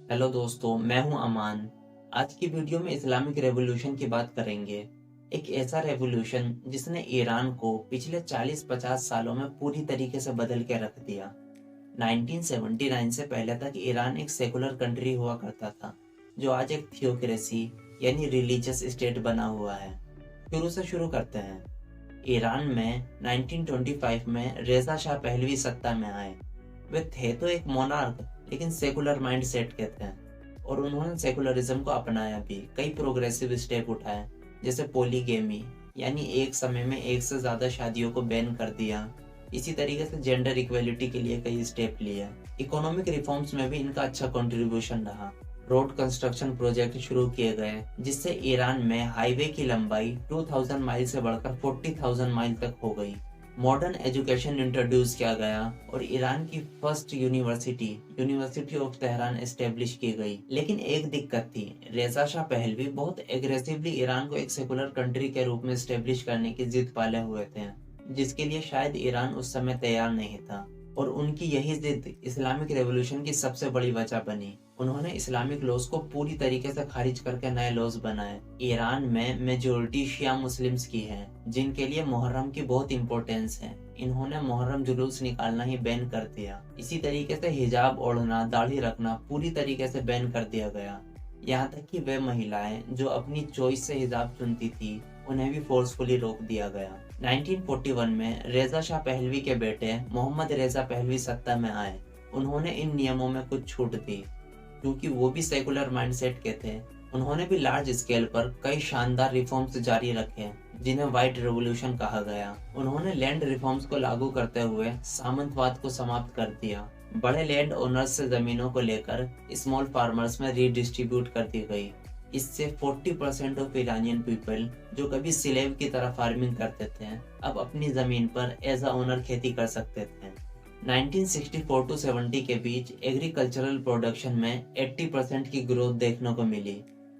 Hello दोस्तों, मैं हूं अमान। आज की वीडियो में इस्लामिक रेवोल्यूशन की बात करेंगे। एक ऐसा रेवोल्यूशन जिसने ईरान को पिछले 40-50 सालों में पूरी तरीके से बदल के रख दिया। 1979 से पहले तक ईरान एक सेकुलर कंट्री हुआ करता था, जो आज एक थियोक्रेसी यानी रिलीजियस स्टेट बना हुआ है। शुरू से शुरू करते हैं। ईरान में 1925 में रेजा शाह पहलवी सत्ता में आए। वे थे तो एक मोनार्क, लेकिन सेकुलर माइंड सेट के थे और उन्होंने सेकुलरिज्म को अपनाया भी। कई प्रोग्रेसिव स्टेप उठाए, जैसे पोलीगेमी यानी एक समय में एक से ज्यादा शादियों को बैन कर दिया। इसी तरीके से जेंडर इक्वेलिटी के लिए कई स्टेप लिए। इकोनॉमिक रिफॉर्म्स में भी इनका अच्छा कंट्रीब्यूशन रहा। रोड कंस्ट्रक्शन प्रोजेक्ट शुरू किए गए, जिससे ईरान में हाईवे की लंबाई 2000 माइल से बढ़कर 40,000 माइल तक हो गई। मॉडर्न एजुकेशन इंट्रोड्यूस किया गया और ईरान की first university of Tehran establish की गई। लेकिन एक दिक्कत थी, रेजा शाह पहलवी बहुत एग्रेसिवली ईरान को एक सेकुलर कंट्री के रूप में एस्टेब्लिश करने की जिद पाले हुए थे, जिसके लिए शायद ईरान उस समय तैयार नहीं था। और उनकी यही जिद इस्लामिक रेवोल्यूशन की सबसे बड़ी वजह बनी। उन्होंने इस्लामिक लॉज को पूरी तरीके से खारिज करके नए लॉज बनाए। ईरान में मेजोरिटी शिया मुस्लिम्स की है, जिनके लिए मुहर्रम की बहुत इंपॉर्टेंस है। इन्होंने मुहर्रम जुलूस निकालना ही बैन कर दिया। इसी तरीके से हिजाब ओढ़ना, दाढ़ी रखना पूरी तरीके से बैन कर दिया गया। यहाँ तक कि वे महिलाएं जो अपनी चॉइस से हिजाब चुनती थी, उन्हें भी फोर्सफुली रोक दिया गया। 1941 में रेजा शाह पहलवी के बेटे मोहम्मद रेजा पहलवी सत्ता में आए। उन्होंने इन नियमों में कुछ छूट दी, क्योंकि वो भी सेकुलर माइंडसेट के थे। उन्होंने भी लार्ज स्केल पर कई शानदार रिफॉर्म्स जारी रखे, जिन्हें व्हाइट रेवोल्यूशन कहा गया। उन्होंने लैंड रिफॉर्म्स को लागू करते हुए सामंतवाद को समाप्त कर दिया। बड़े लैंड ओनर्स से जमीनों को लेकर स्मॉल फार्मर्स में रीडिस्ट्रीब्यूट कर दी गई। इससे 40% ऑफ ईरानियन पीपल, जो कभी स्लेव की तरह फार्मिंग करते थे, अब अपनी जमीन पर एज अ ओनर खेती कर सकते थे। 1964 टू 70 के बीच एग्रीकल्चरल प्रोडक्शन में 80% की ग्रोथ देखने को मिली।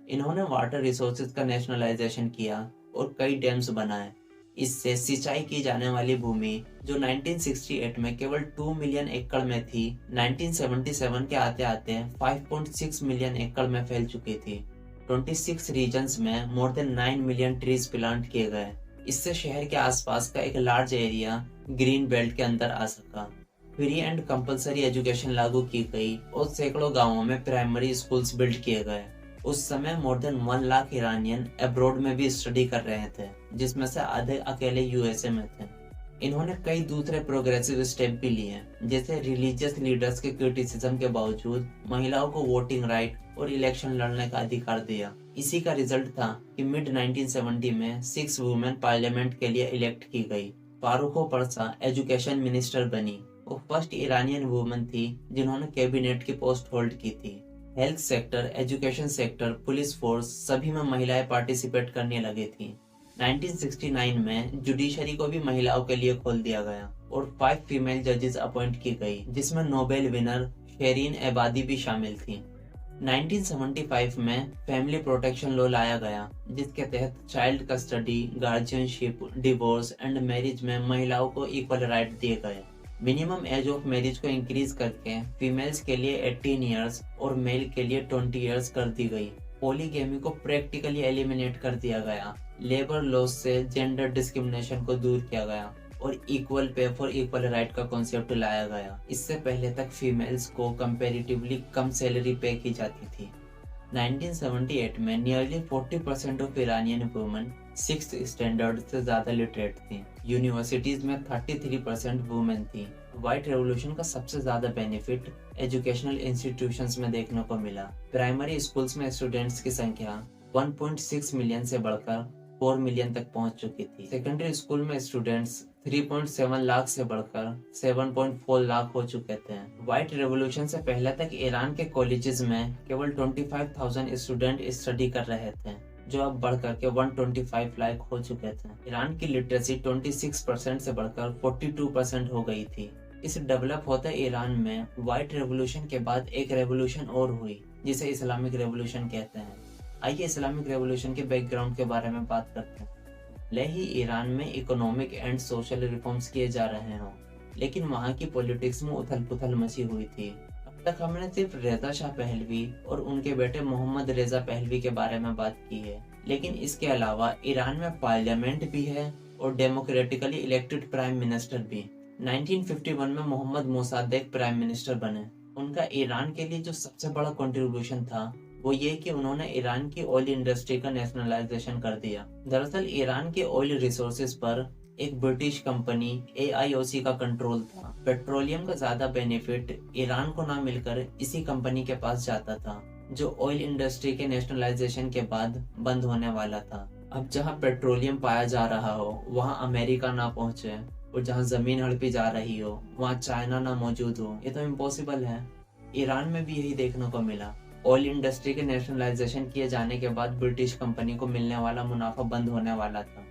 इन्होंने वाटर रिसोर्सेज का नेशनलाइजेशन किया और कई डैम्स बनाए। इससे सिंचाई की जाने वाली भूमि, जो 1968 में केवल 2 मिलियन एकड़ में थी, 1977 के आते आते 5.6 मिलियन एकड़ में फैल चुकी थी। 26 रीजन्स में more than 9 million trees plant किए गए। इससे शहर के आसपास का एक लार्ज एरिया ग्रीन बेल्ट के अंदर आ सका। फ्री एंड कंपलसरी एजुकेशन लागू की गई और सैकड़ों गांवों में प्राइमरी स्कूल्स बिल्ड किए गए। उस समय more than 1 lakh Iranian abroad में भी स्टडी कर रहे थे, जिसमें से आधे अकेले यूएसए में थे। इन्होंने कई दूसरे प्रोग्रेसिव स्टेप भी लिए, जैसे रिलीजियस लीडर्स के क्रिटिसिज्म के बावजूद महिलाओं को वोटिंग राइट और इलेक्शन लड़ने का अधिकार दिया। इसी का रिजल्ट था कि मिड 1970 में 6 वुमेन पार्लियामेंट के लिए इलेक्ट की गई। फारूको परसा एजुकेशन मिनिस्टर बनी। वो फर्स्ट ईरानियन वुमन थी जिन्होंने कैबिनेट की पोस्ट होल्ड की थी। Health sector, education sector, police force सभी में महिलाएं पार्टिसिपेट करने लगी थी। 1969 में जुडिशरी को भी महिलाओं के लिए खोल दिया गया और 5 फीमेल जजेस अपॉइंट की गई, जिसमें नोबेल विनर शेरीन एबादी भी शामिल थी। 1975 में फैमिली प्रोटेक्शन लॉ लाया गया, जिसके तहत child custody, guardianship, divorce and marriage में महिलाओं को इक्वल राइट दिए गए। मिनिमम एज ऑफ मैरिज को इंक्रीज करके फीमेल्स के लिए 18 इयर्स और मेल के लिए 20 इयर्स कर दी गई। पॉलीगेमी को प्रैक्टिकली एलिमिनेट कर दिया गया। लेबर लॉज से जेंडर डिस्क्रिमिनेशन को दूर किया गया और equal pay for equal right का कॉन्सेप्ट लाया गया। इससे पहले तक फीमेल्स को कंपैरेटिवली कम सैलरी पे की जाती थी। 1978 में nearly 40% of Iranian women 6th standard से ज्यादा लिटरेट थी। यूनिवर्सिटीज में 33% वुमेन थी। व्हाइट रेवोल्यूशन का सबसे ज्यादा बेनिफिट एजुकेशनल इंस्टीट्यूशंस में देखने को मिला। प्राइमरी स्कूल्स में स्टूडेंट्स की संख्या 1.6 मिलियन से बढ़कर 4 मिलियन तक पहुंच चुकी थी। सेकेंडरी स्कूल में स्टूडेंट्स 3.7 लाख से बढ़कर 7.4 लाख हो चुके थे। व्हाइट रेवोल्यूशन से पहले तक ईरान के कॉलेजेस में केवल 25,000 स्टूडेंट स्टडी कर रहे थे, जो अब बढ़कर के 125 लाख हो चुके थे। ईरान की लिटरेसी 26% से बढ़कर 42% हो गई थी। इस डेवलप होते ईरान में व्हाइट रेवोल्यूशन के बाद एक रेवोल्यूशन और हुई, जिसे इस्लामिक रेवोल्यूशन कहते हैं। आइए इस्लामिक रेवोल्यूशन के बैकग्राउंड के बारे में बात करते हैं। भले ही ईरान में इकोनॉमिक एंड सोशल रिफॉर्म्स किए जा रहे हों, लेकिन वहाँ की पॉलिटिक्स में उथल पुथल मची हुई थी। तक हमने सिर्फ रेजा शाह पहलवी और उनके बेटे मोहम्मद रेजा पहलवी के बारे में बात की है, लेकिन इसके अलावा ईरान में पार्लियामेंट भी है और डेमोक्रेटिकली इलेक्टेड प्राइम मिनिस्टर भी। 1951 में मोहम्मद मोसाद्देक प्राइम मिनिस्टर बने। उनका ईरान के लिए जो सबसे बड़ा कंट्रीब्यूशन था वो ये कि उन्होंने ईरान की ऑयल इंडस्ट्री का नेशनलाइजेशन कर दिया। दरअसल ईरान के ऑयल रिसोर्सेज पर एक ब्रिटिश कंपनी AIOC का कंट्रोल था। पेट्रोलियम का ज्यादा बेनिफिट ईरान को ना मिलकर इसी कंपनी के पास जाता था, जो ऑयल इंडस्ट्री के नेशनलाइजेशन के बाद बंद होने वाला था। अब जहां पेट्रोलियम पाया जा रहा हो वहां अमेरिका ना पहुंचे, और जहां जमीन हड़पी जा रही हो वहां चाइना ना मौजूद हो, ये तो इम्पॉसिबल है। ईरान में भी यही देखने को मिला। ऑयल इंडस्ट्री के नेशनलाइजेशन किए जाने के बाद ब्रिटिश कंपनी को मिलने वाला मुनाफा बंद होने वाला था,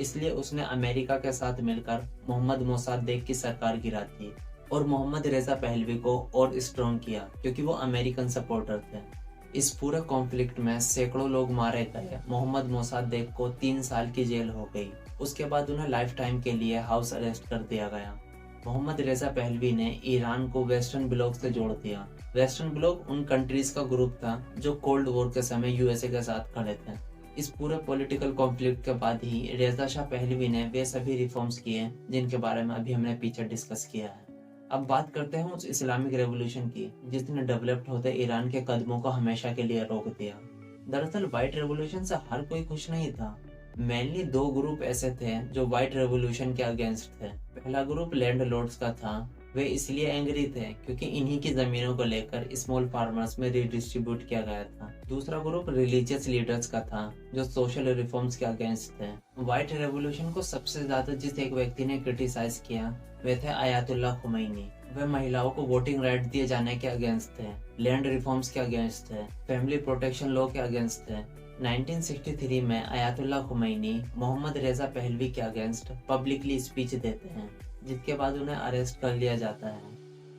इसलिए उसने अमेरिका के साथ मिलकर मोहम्मद मोसाद्देक की सरकार गिरा दी और मोहम्मद रेजा पहलवी को और स्ट्रॉन्ग किया, क्योंकि वो अमेरिकन सपोर्टर थे। इस पूरे कॉन्फ्लिक्ट में सैकड़ों लोग मारे गए। मोहम्मद मोसाद्देक को 3 साल की जेल हो गई। उसके बाद उन्हें लाइफ टाइम के लिए हाउस अरेस्ट कर दिया गया। मोहम्मद रेजा पहलवी ने ईरान को वेस्टर्न ब्लॉक से जोड़ दिया। वेस्टर्न ब्लॉक उन कंट्रीज का ग्रुप था जो कोल्ड वॉर के समय USA के साथ खड़े थे। इस पूरे पॉलिटिकल कॉन्फ्लिक्ट के बाद ही रेजा शाह पहलवी ने वे सभी रिफॉर्म्स किए जिनके बारे में अभी हमने पीछे डिस्कस किया है। अब बात करते हैं उस इस्लामिक रेवोल्यूशन की जिसने डेवलप्ड होते ईरान के कदमों को हमेशा के लिए रोक दिया। दरअसल व्हाइट रेवोल्यूशन से हर कोई खुश नहीं था। मेनली 2 ग्रुप ऐसे थे जो व्हाइट रेवोल्यूशन के अगेंस्ट थे। पहला ग्रुप लैंड लॉर्ड्स का था। वे इसलिए एंग्री थे क्योंकि इन्हीं की जमीनों को लेकर स्मॉल फार्मर्स में रिडिस्ट्रीब्यूट किया गया था। दूसरा ग्रुप रिलीजियस लीडर्स का था जो सोशल रिफॉर्म्स के अगेंस्ट थे। व्हाइट रेवोल्यूशन को सबसे ज्यादा जिस एक व्यक्ति ने क्रिटिसाइज किया वे थे आयतुल्लाह खुमैनी। वे महिलाओं को वोटिंग राइट दिए जाने के अगेंस्ट थे, लैंड रिफॉर्म्स के अगेंस्ट थे, फैमिली प्रोटेक्शन लॉ के अगेंस्ट थे। 1963 में आयतुल्लाह खुमैनी मोहम्मद रेजा पहलवी के अगेंस्ट पब्लिकली स्पीच देते हैं, जिसके बाद उन्हें अरेस्ट कर लिया जाता है।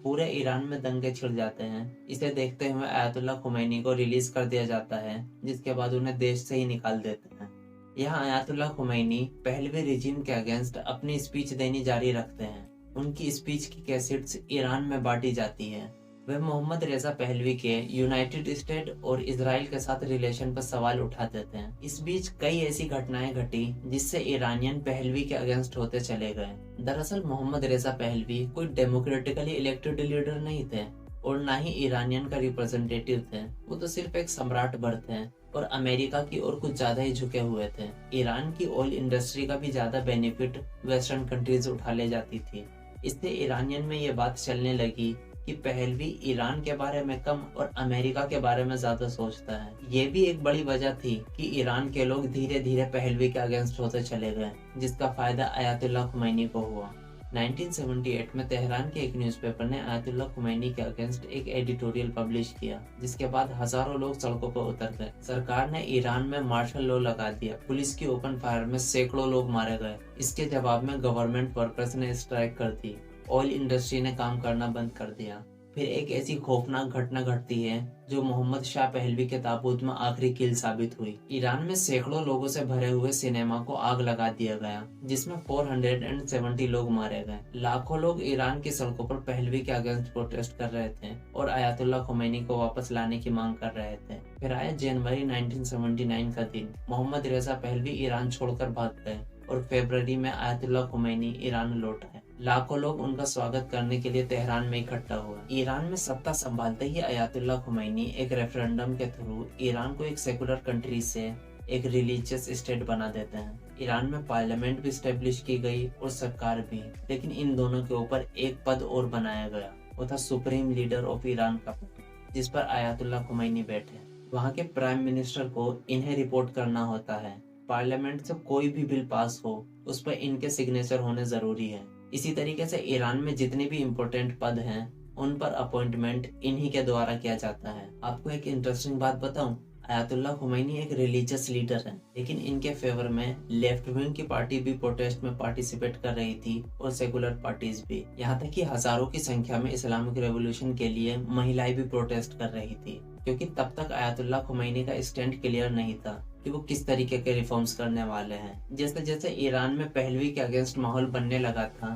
पूरे ईरान में दंगे छिड़ जाते हैं। इसे देखते हुए आयतुल्लाह खुमैनी को रिलीज कर दिया जाता है, जिसके बाद उन्हें देश से ही निकाल देते हैं। यहाँ आयतुल्लाह खुमैनी पहलवी रिजीम के अगेंस्ट अपनी स्पीच देनी जारी रखते हैं। उनकी स्पीच की कैसेट्स ईरान में बांटी जाती है। वे मोहम्मद रेजा पहलवी के यूनाइटेड स्टेट और इजराइल के साथ रिलेशन पर सवाल उठा देते हैं। इस बीच कई ऐसी घटनाएं घटी जिससे ईरानियन पहलवी के अगेंस्ट होते चले गए। दरअसल मोहम्मद रेजा पहलवी कोई डेमोक्रेटिकली इलेक्टेड लीडर नहीं थे और ना ही ईरानियन का रिप्रेजेंटेटिव थे। वो तो सिर्फ एक सम्राट भर थे और अमेरिका की ओर कुछ ज्यादा ही झुके हुए थे। ईरान की ऑयल इंडस्ट्री का भी ज्यादा बेनिफिट वेस्टर्न कंट्रीज उठा ले जाती थी। इससे ईरानियन में ये बात चलने लगी कि पहलवी ईरान के बारे में कम और अमेरिका के बारे में ज्यादा सोचता है। ये भी एक बड़ी वजह थी कि ईरान के लोग धीरे धीरे पहलवी के अगेंस्ट होते चले गए, जिसका फायदा आयतुल्लाह खुमैनी को हुआ। 1978 में तेहरान के एक न्यूज़पेपर ने आयतुल्लाह खुमैनी के अगेंस्ट एक एडिटोरियल पब्लिश किया, जिसके बाद हजारों लोग सड़कों पर उतर गए। सरकार ने ईरान में मार्शल लॉ लगा दिया। पुलिस की ओपन फायर में सैकड़ों लोग मारे गए। इसके जवाब में गवर्नमेंट वर्कर्स ने स्ट्राइक कर दी। ऑयल इंडस्ट्री ने काम करना बंद कर दिया। फिर एक ऐसी खौफनाक घटना घटती है जो मोहम्मद शाह पहलवी के ताबूत में आखिरी कील साबित हुई। ईरान में सैकड़ों लोगों से भरे हुए सिनेमा को आग लगा दिया गया, जिसमें 470 लोग मारे गए। लाखों लोग ईरान की सड़कों पर पहलवी के अगेंस्ट प्रोटेस्ट कर रहे थे और आयतुल्लाह खुमैनी को वापस लाने की मांग कर रहे थे। फिर आया जनवरी 1979 का दिन। मोहम्मद रेजा पहलवी ईरान छोड़कर भाग गए और फरवरी में आयतुल्लाह खुमैनी ईरान लौट आए। लाखों लोग उनका स्वागत करने के लिए तेहरान में इकट्ठा हुए। ईरान में सत्ता संभालते ही आयतुल्लाह खुमैनी एक रेफरेंडम के थ्रू ईरान को एक सेकुलर कंट्री से एक रिलीजियस स्टेट बना देते हैं। ईरान में पार्लियामेंट भी स्टेब्लिश की गई और सरकार भी, लेकिन इन दोनों के ऊपर एक पद और बनाया गया। वो था सुप्रीम लीडर ऑफ ईरान का पद, जिस पर आयतुल्लाह खुमैनी बैठे। वहाँ के प्राइम मिनिस्टर को इन्हें रिपोर्ट करना होता है। पार्लियामेंट से कोई भी बिल पास हो उस पर इनके सिग्नेचर होने जरूरी है। इसी तरीके से ईरान में जितने भी इम्पोर्टेंट पद हैं उन पर अपॉइंटमेंट इन्हीं के द्वारा किया जाता है। आपको एक इंटरेस्टिंग बात बताऊं, आयतुल्लाह खुमैनी एक रिलीजियस लीडर है, लेकिन इनके फेवर में लेफ्ट विंग की पार्टी भी प्रोटेस्ट में पार्टिसिपेट कर रही थी और सेकुलर पार्टीज भी। यहाँ तक कि हजारों की संख्या में इस्लामिक रेवोल्यूशन के लिए महिलाएं भी प्रोटेस्ट कर रही थी, क्योंकि तब तक आयतुल्लाह खुमैनी का स्टैंड क्लियर नहीं था कि वो किस तरीके के रिफॉर्म्स करने वाले हैं। जैसे जैसे ईरान में पहलवी के अगेंस्ट माहौल बनने लगा था,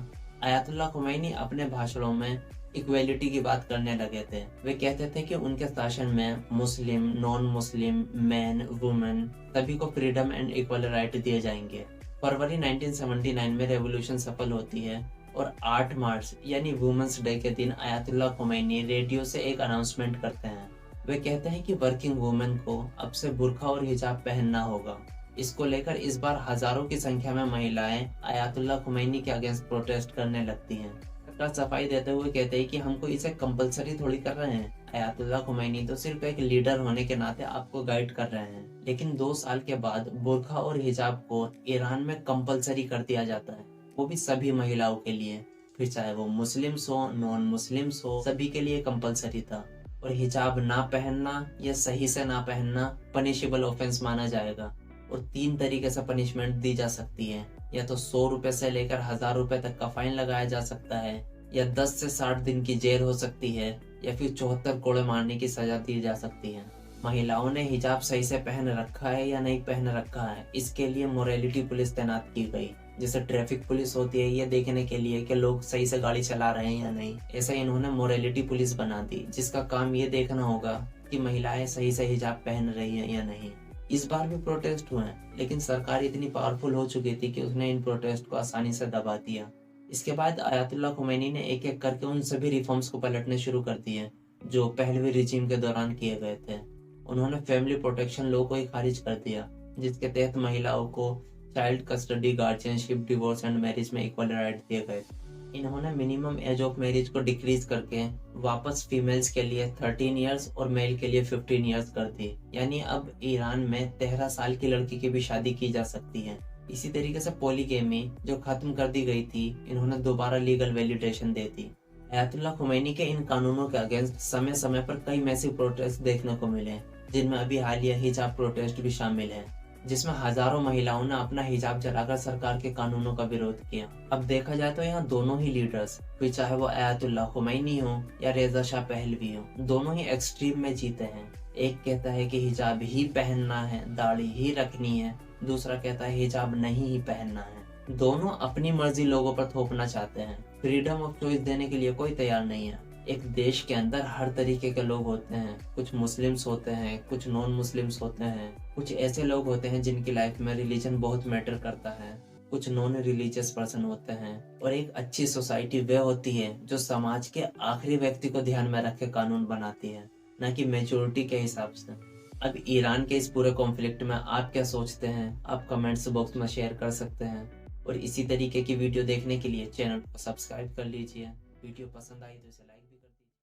आयतुल्लाह खुमैनी अपने भाषणों में इक्वेलिटी की बात करने लगे थे। वे कहते थे कि उनके शासन में मुस्लिम, नॉन मुस्लिम, मैन, वुमेन सभी को फ्रीडम एंड इक्वल राइट दिए जाएंगे। फरवरी 1979 में रेवोल्यूशन सफल होती है और 8 मार्च यानी वुमेन्स डे के दिन आयतुल्लाह खुमैनी रेडियो से एक अनाउंसमेंट करते हैं। वे कहते हैं कि वर्किंग वुमेन को अब से बुर्का और हिजाब पहनना होगा। इसको लेकर इस बार हजारों की संख्या में महिलाएं आयतुल्लाह खुमैनी के अगेंस्ट प्रोटेस्ट करने लगती हैं। सरकार सफाई देते हुए कहते हैं कि हमको इसे कंपलसरी थोड़ी कर रहे हैं, आयतुल्लाह खुमैनी तो सिर्फ एक लीडर होने के नाते आपको गाइड कर रहे हैं। लेकिन 2 साल के बाद बुर्का और हिजाब को ईरान में कंपलसरी कर दिया जाता है, वो भी सभी महिलाओं के लिए। फिर चाहे वो मुस्लिम्स हो, नॉन मुस्लिम्स हो, सभी के लिए कंपलसरी था। और हिजाब ना पहनना या सही से ना पहनना पनिशेबल ऑफेंस माना जाएगा और 3 तरीके से पनिशमेंट दी जा सकती है। या तो 100 रुपए से लेकर 1000 रुपए तक का फाइन लगाया जा सकता है, या 10 से 60 दिन की जेल हो सकती है, या फिर 74 कोड़े मारने की सजा दी जा सकती है। महिलाओं ने हिजाब सही से पहन रखा है या नहीं पहन रखा है, इसके लिए मोरालिटी पुलिस तैनात की गई। जैसे ट्रैफिक पुलिस होती है ये देखने के लिए कि लोग सही से गाड़ी चला रहे हैं या नहीं, ऐसा इन्होंने मोरालिटी पुलिस बना दी, जिसका काम ये देखना होगा कि महिलाएं सही से हिजाब पहन रही है या नहीं। इस बार भी प्रोटेस्ट हुए, लेकिन सरकार इतनी पावरफुल हो चुकी थी कि उसने इन प्रोटेस्ट को आसानी से दबा दिया। इसके बाद आयतुल्लाह खुमैनी ने एक एक करके उन सभी रिफॉर्म्स को पलटने शुरू कर दिए जो पहलवी रिजीम के दौरान किए गए थे। उन्होंने फैमिली प्रोटेक्शन लॉ को ही खारिज कर दिया, जिसके तहत महिलाओं को child custody, guardianship, divorce and marriage में इक्वल राइट दिए गए। इन्होंने मिनिमम एज ऑफ मैरिज को डिक्रीज करके वापस फीमेल्स के लिए 13 इयर्स और मेल के लिए 15 इयर्स कर दी। यानी अब ईरान में 13 साल की लड़की की भी शादी की जा सकती है। इसी तरीके से पॉलीगेमी जो खत्म कर दी गई थी, इन्होंने दोबारा लीगल वैलिडेशन दे दी। आयतुल्लाह खुमैनी के इन कानूनों के अगेंस्ट समय समय पर कई मैसिव प्रोटेस्ट देखने को मिले, जिनमें अभी हालिया हिजाब प्रोटेस्ट भी शामिल है, जिसमें हजारों महिलाओं ने अपना हिजाब जलाकर सरकार के कानूनों का विरोध किया। अब देखा जाए तो यहाँ दोनों ही लीडर्स, फिर चाहे वो आयतुल्लाह खुमैनी हो या रेजा शाह पहलवी हो, दोनों ही एक्सट्रीम में जीते हैं। एक कहता है कि हिजाब ही पहनना है, दाढ़ी ही रखनी है, दूसरा कहता है हिजाब नहीं ही पहनना है। दोनों अपनी मर्जी लोगों पर थोपना चाहते हैं, फ्रीडम ऑफ चॉइस देने के लिए कोई तैयार नहीं है। एक देश के अंदर हर तरीके के लोग होते हैं, कुछ मुस्लिम्स होते हैं, कुछ नॉन मुस्लिम्स होते हैं, कुछ ऐसे लोग होते हैं जिनकी लाइफ में रिलीजन बहुत मैटर करता है, कुछ नॉन रिलीजियस पर्सन होते हैं। और एक अच्छी सोसाइटी वे होती है जो समाज के आखिरी व्यक्ति को ध्यान में रख के कानून बनाती है, न कि मेजोरिटी के हिसाब से। अब ईरान के इस पूरे कॉन्फ्लिक्ट में आप क्या सोचते हैं, आप कमेंट्स बॉक्स में शेयर कर सकते हैं। और इसी तरीके की वीडियो देखने के लिए चैनल को सब्सक्राइब कर लीजिए। वीडियो पसंद आई तो इसे लाइक